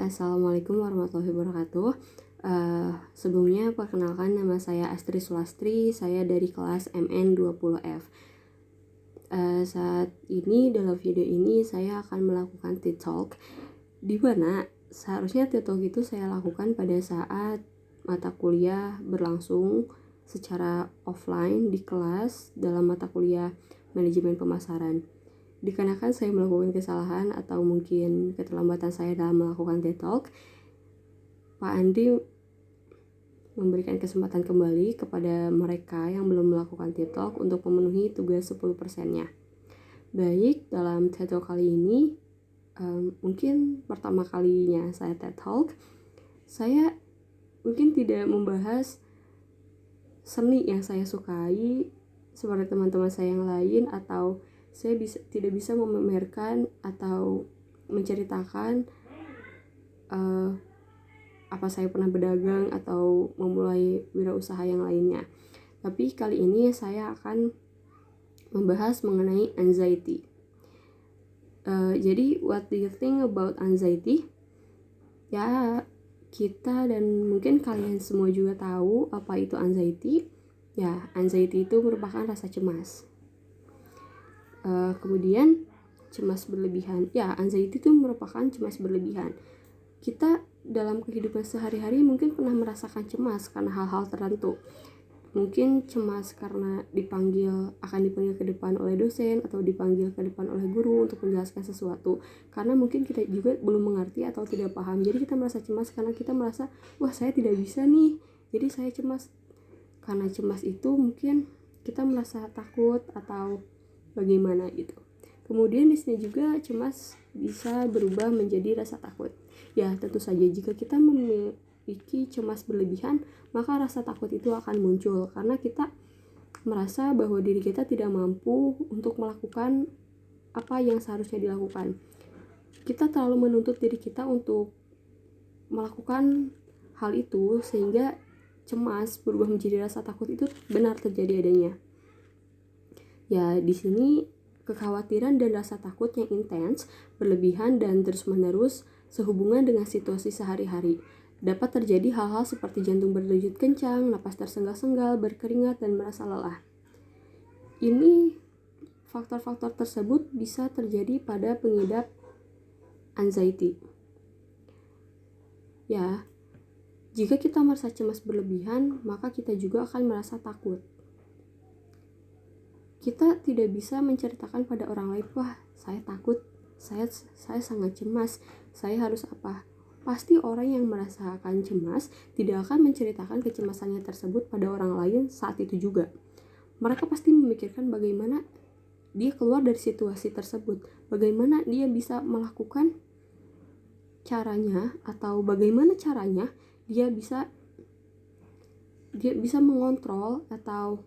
Assalamualaikum warahmatullahi wabarakatuh. Sebelumnya perkenalkan, nama saya Astri Sulastri, saya dari kelas MN20F. Saat ini dalam video ini saya akan melakukan TED Talk, di mana seharusnya TED Talk itu saya lakukan pada saat mata kuliah berlangsung secara offline di kelas dalam mata kuliah manajemen pemasaran. Dikarenakan saya melakukan kesalahan atau mungkin keterlambatan saya dalam melakukan TED Talk, Pak Andi memberikan kesempatan kembali kepada mereka yang belum melakukan TED Talk untuk memenuhi tugas 10%-nya. Baik, dalam TED Talk kali ini, mungkin pertama kalinya saya TED Talk, saya mungkin tidak membahas seni yang saya sukai seperti teman-teman saya yang lain, atau saya tidak bisa memamerkan atau menceritakan apa saya pernah berdagang atau memulai wirausaha yang lainnya. Tapi kali ini saya akan membahas mengenai anxiety. Jadi what do you think about anxiety? Ya, kita dan mungkin kalian semua juga tahu apa itu anxiety. Ya, anxiety itu merupakan rasa cemas. Kemudian cemas berlebihan. Ya, anxiety itu merupakan cemas berlebihan. Kita dalam kehidupan sehari-hari mungkin pernah merasakan cemas karena hal-hal tertentu. Mungkin cemas karena akan dipanggil ke depan oleh dosen atau dipanggil ke depan oleh guru untuk menjelaskan sesuatu. Karena mungkin kita juga belum mengerti atau tidak paham. Jadi kita merasa cemas karena kita merasa, wah saya tidak bisa nih. Jadi saya cemas. Karena cemas itu mungkin kita merasa takut atau bagaimana gitu. Kemudian di sini juga cemas bisa berubah menjadi rasa takut. Ya, tentu saja jika kita memiliki cemas berlebihan, maka rasa takut itu akan muncul karena kita merasa bahwa diri kita tidak mampu untuk melakukan apa yang seharusnya dilakukan. Kita terlalu menuntut diri kita untuk melakukan hal itu sehingga cemas berubah menjadi rasa takut itu benar terjadi adanya. Ya, di sini kekhawatiran dan rasa takut yang intens, berlebihan dan terus-menerus sehubungan dengan situasi sehari-hari. Dapat terjadi hal-hal seperti jantung berdenyut kencang, napas tersengal-sengal, berkeringat, dan merasa lelah. Ini faktor-faktor tersebut bisa terjadi pada pengidap anxiety. Ya, jika kita merasa cemas berlebihan, maka kita juga akan merasa takut. Kita tidak bisa menceritakan pada orang lain, wah saya takut, saya sangat cemas, saya harus apa. Pasti orang yang merasakan cemas tidak akan menceritakan kecemasannya tersebut pada orang lain saat itu juga. Mereka pasti memikirkan bagaimana dia keluar dari situasi tersebut, bagaimana dia bisa melakukan caranya, atau bagaimana caranya dia bisa mengontrol, atau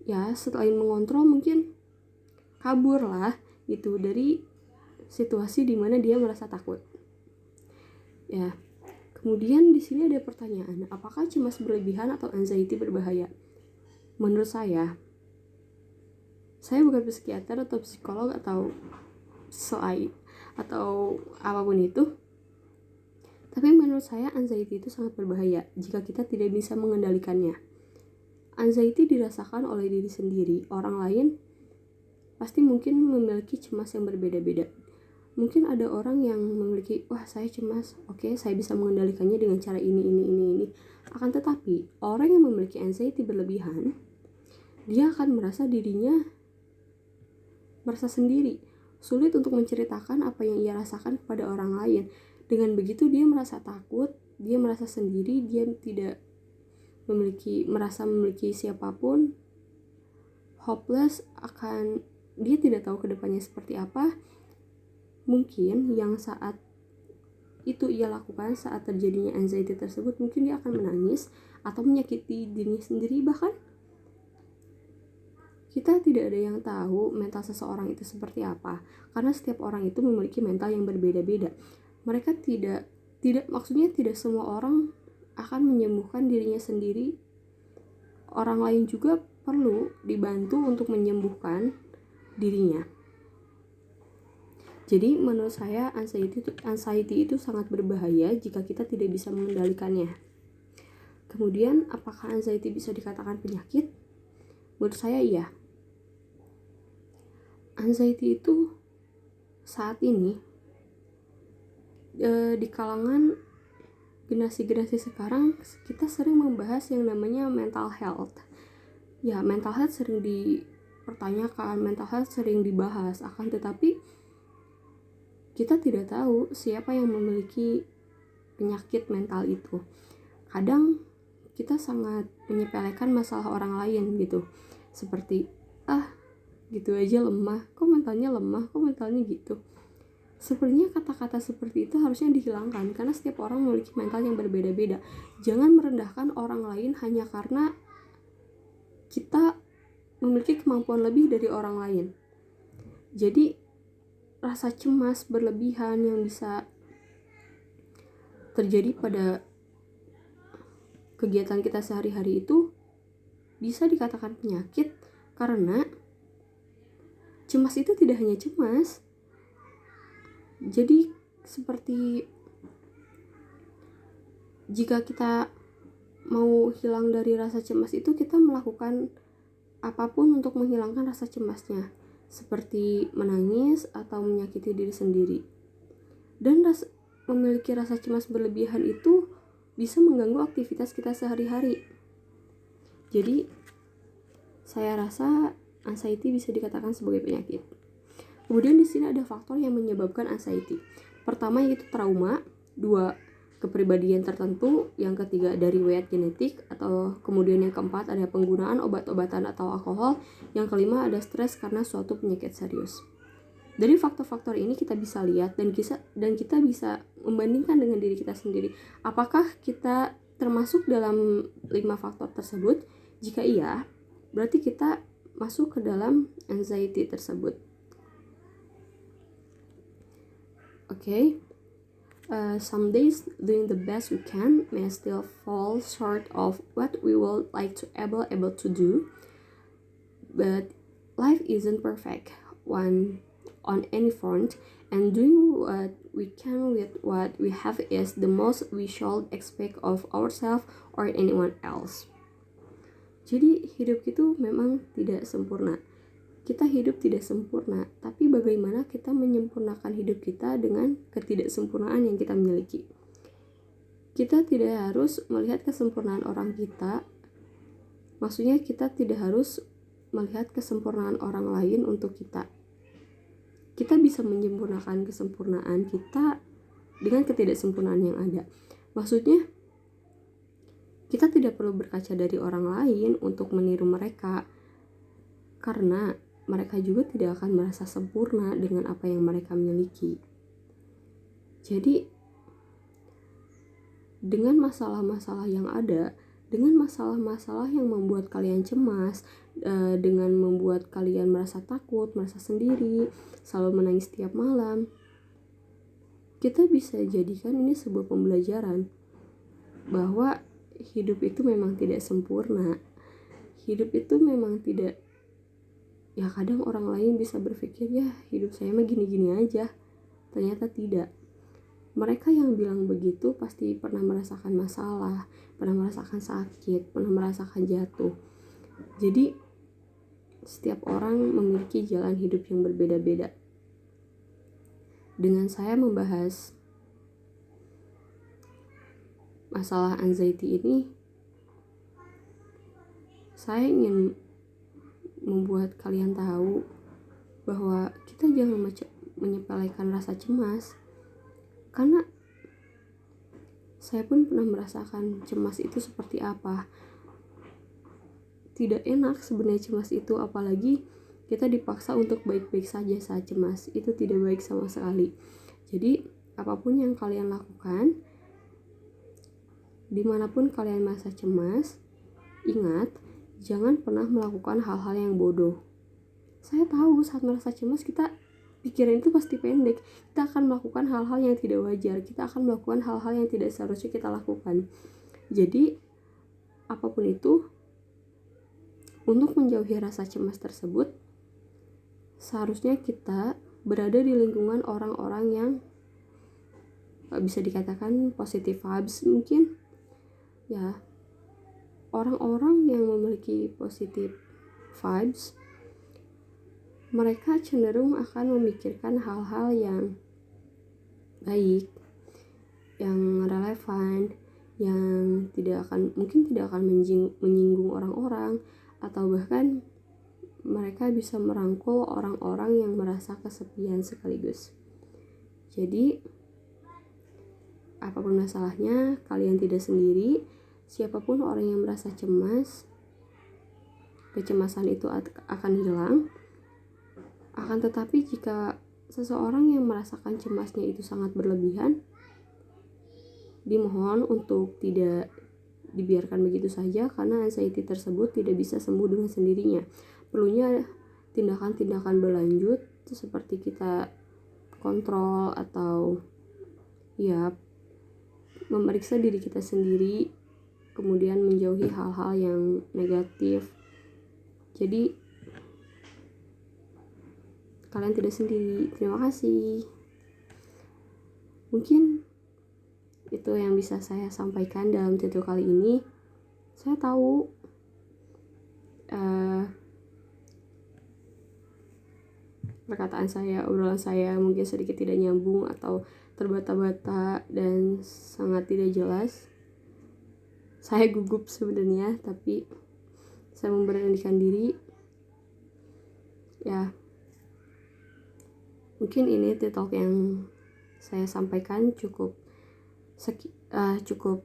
ya selain mengontrol mungkin kabur lah itu dari situasi di mana dia merasa takut. Ya, kemudian di sini ada pertanyaan, apakah cemas berlebihan atau anxiety berbahaya? Menurut saya bukan psikiater atau psikolog atau atau apapun itu, tapi menurut saya anxiety itu sangat berbahaya jika kita tidak bisa mengendalikannya. Anxiety dirasakan oleh diri sendiri. Orang lain pasti mungkin memiliki cemas yang berbeda-beda. Mungkin ada orang yang memiliki, wah saya cemas, oke, saya bisa mengendalikannya dengan cara ini. Akan tetapi, orang yang memiliki anxiety berlebihan, dia akan merasa dirinya merasa sendiri. Sulit untuk menceritakan apa yang ia rasakan kepada orang lain. Dengan begitu dia merasa takut, dia merasa sendiri, dia tidak merasa memiliki siapapun, hopeless, dia tidak tahu kedepannya seperti apa. Mungkin yang saat itu ia lakukan saat terjadinya anxiety tersebut, mungkin dia akan menangis atau menyakiti dirinya sendiri. Bahkan kita tidak ada yang tahu mental seseorang itu seperti apa, karena setiap orang itu memiliki mental yang berbeda-beda. Mereka tidak maksudnya tidak semua orang akan menyembuhkan dirinya sendiri. Orang lain juga perlu dibantu untuk menyembuhkan dirinya. Jadi menurut saya anxiety itu sangat berbahaya jika kita tidak bisa mengendalikannya. Kemudian apakah anxiety bisa dikatakan penyakit? Menurut saya iya. Anxiety itu saat ini di kalangan generasi sekarang kita sering membahas yang namanya mental health. Ya, mental health sering dipertanyakan, mental health sering dibahas, akan tetapi kita tidak tahu siapa yang memiliki penyakit mental itu. Kadang kita sangat menyepelekan masalah orang lain gitu. Seperti, gitu aja lemah, kok mentalnya gitu. Sebenarnya kata-kata seperti itu harusnya dihilangkan karena setiap orang memiliki mental yang berbeda-beda. Jangan merendahkan orang lain hanya karena kita memiliki kemampuan lebih dari orang lain. Jadi rasa cemas berlebihan yang bisa terjadi pada kegiatan kita sehari-hari itu bisa dikatakan penyakit karena cemas itu tidak hanya cemas. Jadi seperti jika kita mau hilang dari rasa cemas itu, kita melakukan apapun untuk menghilangkan rasa cemasnya, seperti menangis atau menyakiti diri sendiri. Dan memiliki rasa cemas berlebihan itu bisa mengganggu aktivitas kita sehari-hari. Jadi saya rasa anxiety bisa dikatakan sebagai penyakit. Kemudian di sini ada faktor yang menyebabkan anxiety. Pertama yaitu trauma, 2 kepribadian tertentu, yang ketiga dari riwayat genetik, atau kemudian yang keempat ada penggunaan obat-obatan atau alkohol, yang kelima ada stres karena suatu penyakit serius. Dari faktor-faktor ini kita bisa lihat dan kita bisa membandingkan dengan diri kita sendiri. Apakah kita termasuk dalam 5 faktor tersebut? Jika iya, berarti kita masuk ke dalam anxiety tersebut. Some days doing the best we can may still fall short of what we would like to able to do, but life isn't perfect on any front, and doing what we can with what we have is the most we should expect of ourselves or anyone else. Jadi hidup itu memang tidak sempurna. Kita hidup tidak sempurna, tapi bagaimana kita menyempurnakan hidup kita dengan ketidaksempurnaan yang kita miliki. Kita tidak harus melihat kesempurnaan orang kita, maksudnya kita tidak harus melihat kesempurnaan orang lain untuk kita. Kita bisa menyempurnakan kesempurnaan kita dengan ketidaksempurnaan yang ada. Maksudnya, kita tidak perlu berkaca dari orang lain untuk meniru mereka, karena mereka juga tidak akan merasa sempurna dengan apa yang mereka miliki. Jadi, dengan masalah-masalah yang ada, dengan masalah-masalah yang membuat kalian cemas, dengan membuat kalian merasa takut, merasa sendiri, selalu menangis setiap malam, kita bisa jadikan ini sebuah pembelajaran bahwa hidup itu memang tidak sempurna. Hidup itu memang tidak, ya kadang orang lain bisa berpikir, ya hidup saya mah gini-gini aja. Ternyata tidak. Mereka yang bilang begitu pasti pernah merasakan masalah, pernah merasakan sakit, pernah merasakan jatuh. Jadi setiap orang memiliki jalan hidup yang berbeda-beda. Dengan saya membahas masalah anxiety ini, saya ingin membuat kalian tahu bahwa kita jangan menyepelekan rasa cemas, karena saya pun pernah merasakan cemas itu seperti apa. Tidak enak sebenarnya cemas itu, apalagi kita dipaksa untuk baik-baik saja saat cemas. Itu tidak baik sama sekali. Jadi apapun yang kalian lakukan, dimanapun kalian merasa cemas, ingat, jangan pernah melakukan hal-hal yang bodoh. Saya tahu saat merasa cemas kita pikiran itu pasti pendek. Kita akan melakukan hal-hal yang tidak wajar. Kita akan melakukan hal-hal yang tidak seharusnya kita lakukan. Jadi apapun itu, untuk menjauhi rasa cemas tersebut, seharusnya kita berada di lingkungan orang-orang yang bisa dikatakan positive vibes mungkin ya. Orang-orang yang memiliki positive vibes, mereka cenderung akan memikirkan hal-hal yang baik, yang relevan, yang mungkin tidak akan menyinggung orang-orang, atau bahkan mereka bisa merangkul orang-orang yang merasa kesepian sekaligus. Jadi apapun masalahnya, kalian tidak sendiri. Siapapun orang yang merasa cemas, kecemasan itu akan hilang. Akan tetapi jika seseorang yang merasakan cemasnya itu sangat berlebihan, dimohon untuk tidak dibiarkan begitu saja, karena anxiety tersebut tidak bisa sembuh dengan sendirinya. Perlunya tindakan-tindakan berlanjut seperti kita kontrol atau ya memeriksa diri kita sendiri, kemudian menjauhi hal-hal yang negatif. Jadi kalian tidak sendiri. Terima kasih. Mungkin itu yang bisa saya sampaikan dalam tutorial kali ini. Saya tahu perkataan saya, obrolan saya mungkin sedikit tidak nyambung atau terbata-bata dan sangat tidak jelas. Saya gugup sebenarnya, tapi saya memberanikan diri. Ya, mungkin ini talk yang saya sampaikan cukup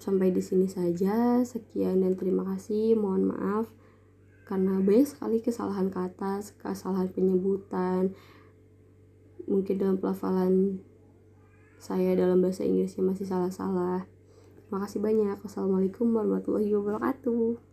sampai di sini saja. Sekian dan terima kasih. Mohon maaf karena banyak sekali kesalahan kata, kesalahan penyebutan. Mungkin dalam pelafalan saya dalam bahasa Inggrisnya masih salah-salah. Terima kasih banyak. Wassalamualaikum warahmatullahi wabarakatuh.